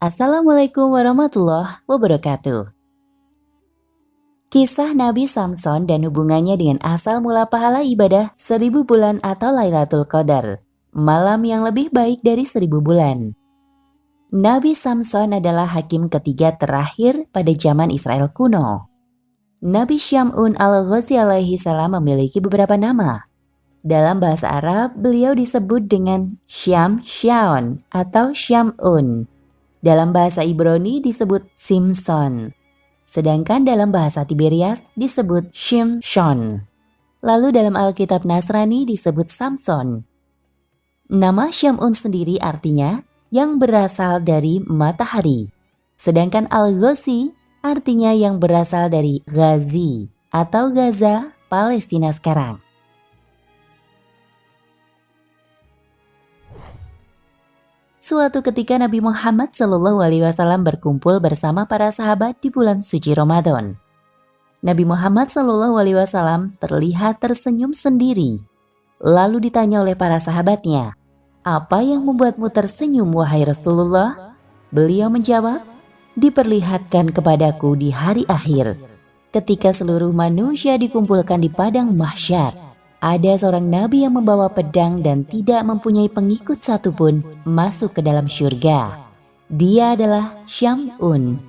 Assalamualaikum warahmatullahi wabarakatuh. Kisah Nabi Samson dan hubungannya dengan asal mula pahala ibadah 1000 bulan atau Lailatul Qadar, malam yang lebih baik dari 1000 bulan. Nabi Samson adalah hakim ketiga terakhir pada zaman Israel kuno. Nabi Syam'un al-Ghazi alaihi salam memiliki beberapa nama. Dalam bahasa Arab, beliau disebut dengan Syam-Syaon atau Syam'un. Dalam bahasa Ibrani disebut Simson. Sedangkan dalam bahasa Tiberias disebut Shimshon. Lalu dalam Alkitab Nasrani disebut Samson. Nama Syam'un sendiri artinya yang berasal dari matahari. Sedangkan Al-Ghazi artinya yang berasal dari Ghazi atau Gaza, Palestina sekarang. Suatu ketika Nabi Muhammad SAW berkumpul bersama para sahabat di bulan suci Ramadan. Nabi Muhammad SAW terlihat tersenyum sendiri. Lalu ditanya oleh para sahabatnya, "Apa yang membuatmu tersenyum wahai Rasulullah?" Beliau menjawab, "Diperlihatkan kepadaku di hari akhir, ketika seluruh manusia dikumpulkan di padang mahsyar. Ada seorang nabi yang membawa pedang dan tidak mempunyai pengikut satupun masuk ke dalam syurga. Dia adalah Syam'un."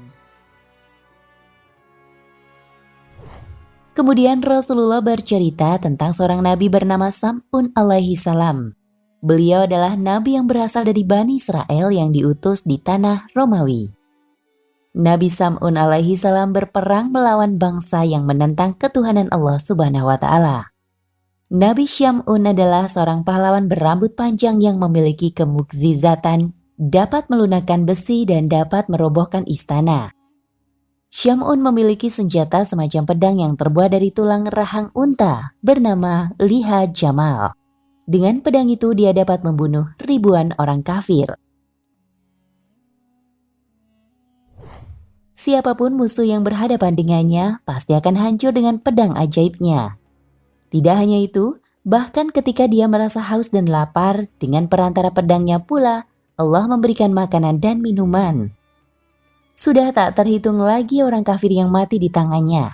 Kemudian Rasulullah bercerita tentang seorang nabi bernama Sam'un alaihi salam. Beliau adalah nabi yang berasal dari Bani Israel yang diutus di tanah Romawi. Nabi Sam'un alaihi salam berperang melawan bangsa yang menentang ketuhanan Allah Subhanahu wa Ta'ala. Nabi Syam'un adalah seorang pahlawan berambut panjang yang memiliki kemukjizatan, dapat melunakkan besi dan dapat merobohkan istana. Syam'un memiliki senjata semacam pedang yang terbuat dari tulang rahang unta bernama Liha Jamal. Dengan pedang itu dia dapat membunuh ribuan orang kafir. Siapapun musuh yang berhadapan dengannya pasti akan hancur dengan pedang ajaibnya. Tidak hanya itu, bahkan ketika dia merasa haus dan lapar, dengan perantara pedangnya pula, Allah memberikan makanan dan minuman. Sudah tak terhitung lagi orang kafir yang mati di tangannya.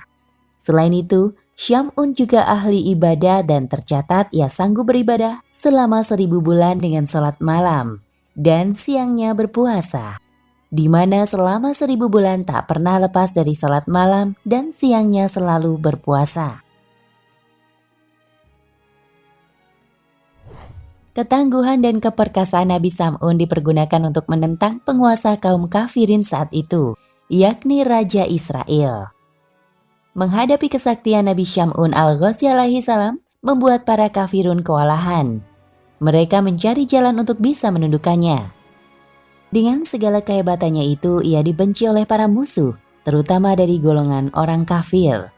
Selain itu, Syam'un juga ahli ibadah dan tercatat ia sanggup beribadah selama 1000 bulan dengan sholat malam dan siangnya berpuasa, di mana selama 1000 bulan tak pernah lepas dari sholat malam dan siangnya selalu berpuasa. Ketangguhan dan keperkasaan Nabi Sam'un dipergunakan untuk menentang penguasa kaum kafirin saat itu, yakni Raja Israel. Menghadapi kesaktian Nabi Syam'un al-Ghazi alaihi salam membuat para kafirun kewalahan. Mereka mencari jalan untuk bisa menundukkannya. Dengan segala kehebatannya itu, ia dibenci oleh para musuh, terutama dari golongan orang kafir.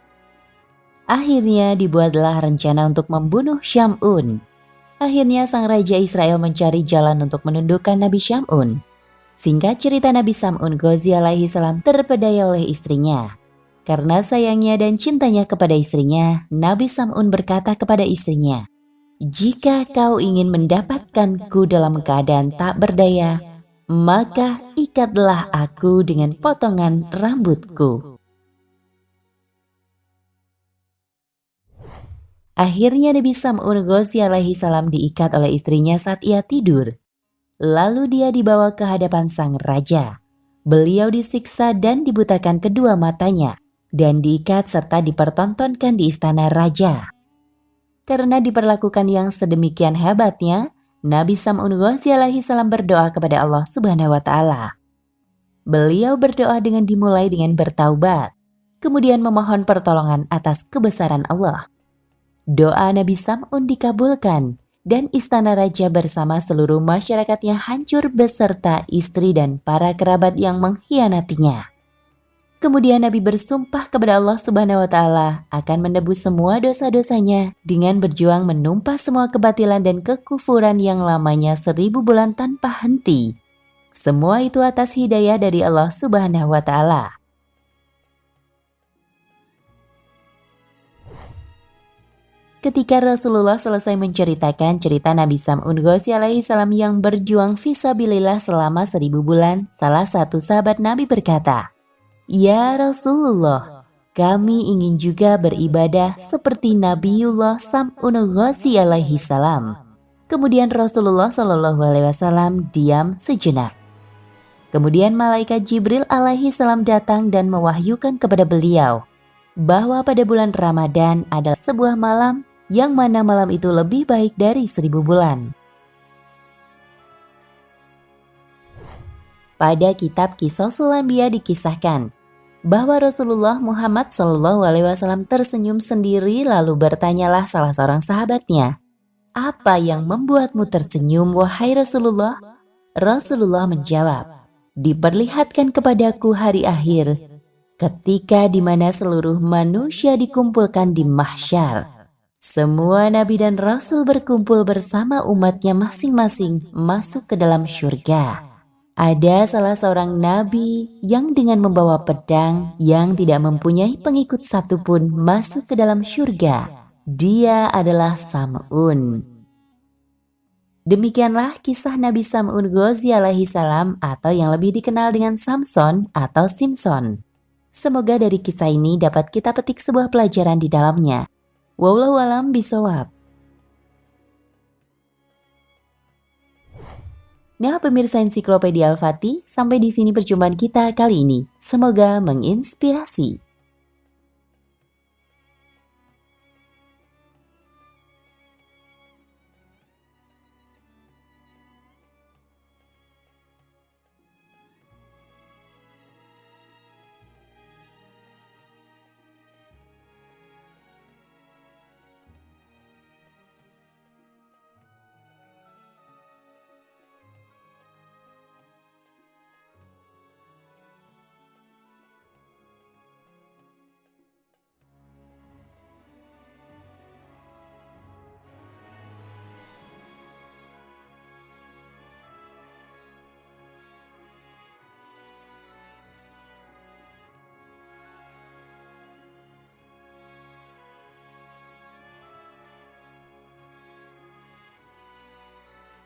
Akhirnya dibuatlah rencana untuk membunuh Syam'un. Akhirnya sang Raja Israel mencari jalan untuk menundukkan Nabi Syam'un. Singkat cerita, Nabi Sam'un Ghazi alaihi salam terpedaya oleh istrinya. Karena sayangnya dan cintanya kepada istrinya, Nabi Sam'un berkata kepada istrinya, "Jika kau ingin mendapatkanku dalam keadaan tak berdaya, maka ikatlah aku dengan potongan rambutku." Akhirnya Nabi Sam'un Ghazi alaihi salam diikat oleh istrinya saat ia tidur. Lalu dia dibawa ke hadapan sang raja. Beliau disiksa dan dibutakan kedua matanya dan diikat serta dipertontonkan di istana raja. Karena diperlakukan yang sedemikian hebatnya, Nabi Sam'un Ghazi alaihi salam berdoa kepada Allah Subhanahu wa Ta'ala. Beliau berdoa dengan dimulai dengan bertaubat, kemudian memohon pertolongan atas kebesaran Allah. Doa Nabi Sam'un dikabulkan dan istana raja bersama seluruh masyarakatnya hancur beserta istri dan para kerabat yang mengkhianatinya. Kemudian Nabi bersumpah kepada Allah Subhanahu wa Ta'ala akan menebus semua dosa-dosanya dengan berjuang menumpas semua kebatilan dan kekufuran yang lamanya 1000 bulan tanpa henti. Semua itu atas hidayah dari Allah Subhanahu wa Ta'ala. Ketika Rasulullah selesai menceritakan cerita Nabi Sam'un Ghazi alaihi salam yang berjuang fisabilillah selama 1000 bulan, salah satu sahabat Nabi berkata, "Ya Rasulullah, kami ingin juga beribadah seperti Nabiullah Sam'un Ghazi alaihi salam." Kemudian Rasulullah Shallallahu alaihi wasallam diam sejenak. Kemudian malaikat Jibril alaihi salam datang dan mewahyukan kepada beliau bahwa pada bulan Ramadan adalah sebuah malam yang mana malam itu lebih baik dari 1000 bulan. Pada kitab Qisasul Anbiya dikisahkan bahwa Rasulullah Muhammad SAW tersenyum sendiri lalu bertanyalah salah seorang sahabatnya, "Apa yang membuatmu tersenyum, wahai Rasulullah?" Rasulullah menjawab, "Diperlihatkan kepadaku hari akhir, ketika di mana seluruh manusia dikumpulkan di mahsyar. Semua nabi dan rasul berkumpul bersama umatnya masing-masing masuk ke dalam syurga. Ada salah seorang nabi yang dengan membawa pedang yang tidak mempunyai pengikut satupun masuk ke dalam syurga. Dia adalah Sam'un." Demikianlah kisah Nabi Sam'un Ghazi alaihi salam atau yang lebih dikenal dengan Samson atau Simpson. Semoga dari kisah ini dapat kita petik sebuah pelajaran di dalamnya. Wallahu a'lam bishawab. Nah, pemirsa Ensiklopedia Al-Fatih, sampai di sini perjumpaan kita kali ini. Semoga menginspirasi.